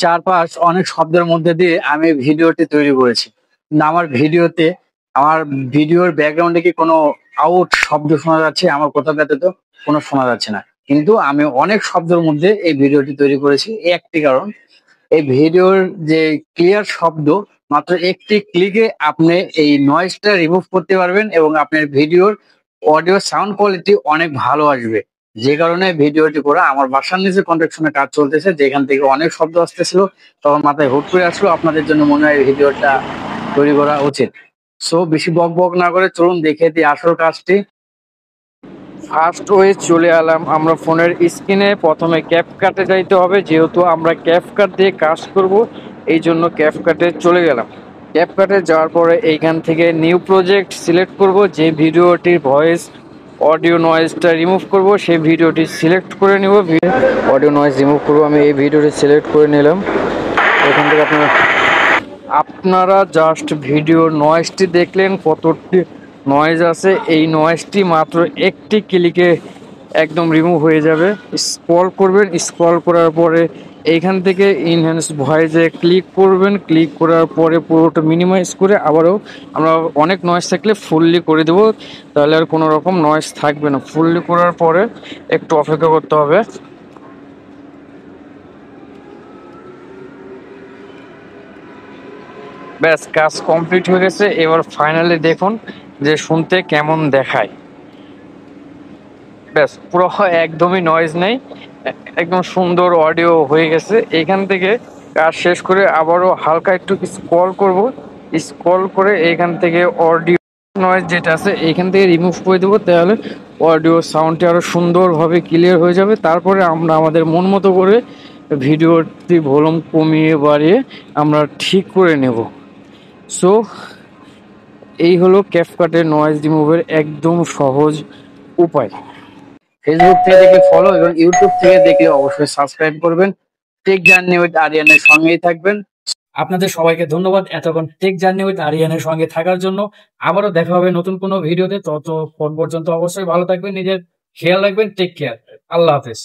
চারপাশ অনেক শব্দের মধ্যে দিয়ে আমি ভিডিওটি তৈরি করেছি। কিন্তু আমার ভিডিওর ব্যাকগ্রাউন্ডে কি কোনো আউট শব্দ শোনা যাচ্ছে? আমার কথা ব্যতীত কোনো শোনা যাচ্ছে না। কিন্তু আমি অনেক শব্দের মধ্যে এই ভিডিওটি তৈরি করেছি। এই একটি কারণ, এই ভিডিওর যে ক্লিয়ার শব্দ মাত্র একটি ক্লিকে আপনি এই নয়েজটা রিমুভ করতে পারবেন এবং আপনার ভিডিওর অডিও সাউন্ড কোয়ালিটি অনেক ভালো আসবে। যে কারণে ভিডিওটি করা। আমার বাসার নিচে কনস্ট্রাকশনের কাজ চলতেছে, যেখান থেকে অনেক শব্দ আসতেছিল, তখন মাথায় হুট করে আসলো। আপনাদের জন্য মনে হয় ভিডিওটা তৈরি করা উচিত। সো বেশি বক বক না করে চলুন দেখে দিই আসল কাজটি। ফার্স্ট ওয়ে চলে এলাম আমরা ফোনের স্ক্রিনে। প্রথমে ক্যাপকাটে যাইতে হবে, যেহেতু আমরা ক্যাপকাট দিয়ে কাজ করব, এই জন্য ক্যাপকাটে চলে গেলাম। ক্যাপকাটে যাওয়ার পরে এইখান থেকে নিউ প্রজেক্ট সিলেক্ট করব। যে ভিডিওটির ভয়েস অডিও নয়েজটা রিমুভ করব সেই ভিডিওটি সিলেক্ট করে নেব। অডিও নয়েজ রিমুভ করব, আমি এই ভিডিওটি সিলেক্ট করে নিলাম। এখান থেকে আপনারা জাস্ট ভিডিওর নয়েজটি দেখলেন, কতটি নয়েজ আছে। এই নয়েজটি মাত্র একটি ক্লিকে একদম রিমুভ হয়ে যাবে। স্ক্রল করবেন, স্ক্রল করার পরে এইখান থেকে ইনহ্যান্স ভয়েসে ক্লিক করবেন। ক্লিক করার পরে পুরোটা মিনিমাইজ করে আবারও আমরা অনেক নয়েজ থাকলে ফুললি করে দেব, তাহলে আর কোনো রকম নয়েজ থাকবে না। ফুললি করার পরে একটু অপেক্ষা করতে হবে। ব্যাস, কাজ কমপ্লিট হয়ে গেছে। এবার ফাইনালি দেখুন যে শুনতে কেমন দেখায়। ব্যাস, পুরো একদমই নয়েজ নেই, একদম সুন্দর অডিও হয়ে গেছে। এখান থেকে কাজ শেষ করে আবারও হালকা একটু স্ক্রল করব। স্ক্রল করে এখান থেকে অডিও নয়েজ যেটা আছে এখান থেকে রিমুভ করে দেবো, তাহলে অডিও সাউন্ডটি আরও সুন্দরভাবে ক্লিয়ার হয়ে যাবে। তারপরে আমরা আমাদের মন মতো করে ভিডিওটি ভলিউম কমিয়ে বাড়িয়ে আমরা ঠিক করে নেব। সো এই হলো ক্যাপকাটের নয়েজ রিমুভের একদম সহজ উপায়। ফেসবুক থেকে দেখলে ফলো এবং ইউটিউব থেকে দেখলে অবশ্যই সাবস্ক্রাইব করবেন। টেক জার্নি উইথ আরিয়ানের সঙ্গেই থাকবেন। আপনাদের সবাইকে ধন্যবাদ এতক্ষণ টেক জার্নি উইথ আরিয়ানের সঙ্গে থাকার জন্য। আবারও দেখা হবে নতুন কোনো ভিডিওতে। ততক্ষণ পর্যন্ত অবশ্যই ভালো থাকবেন, নিজের খেয়াল রাখবেন। Take care. আল্লাহ হাফেজ।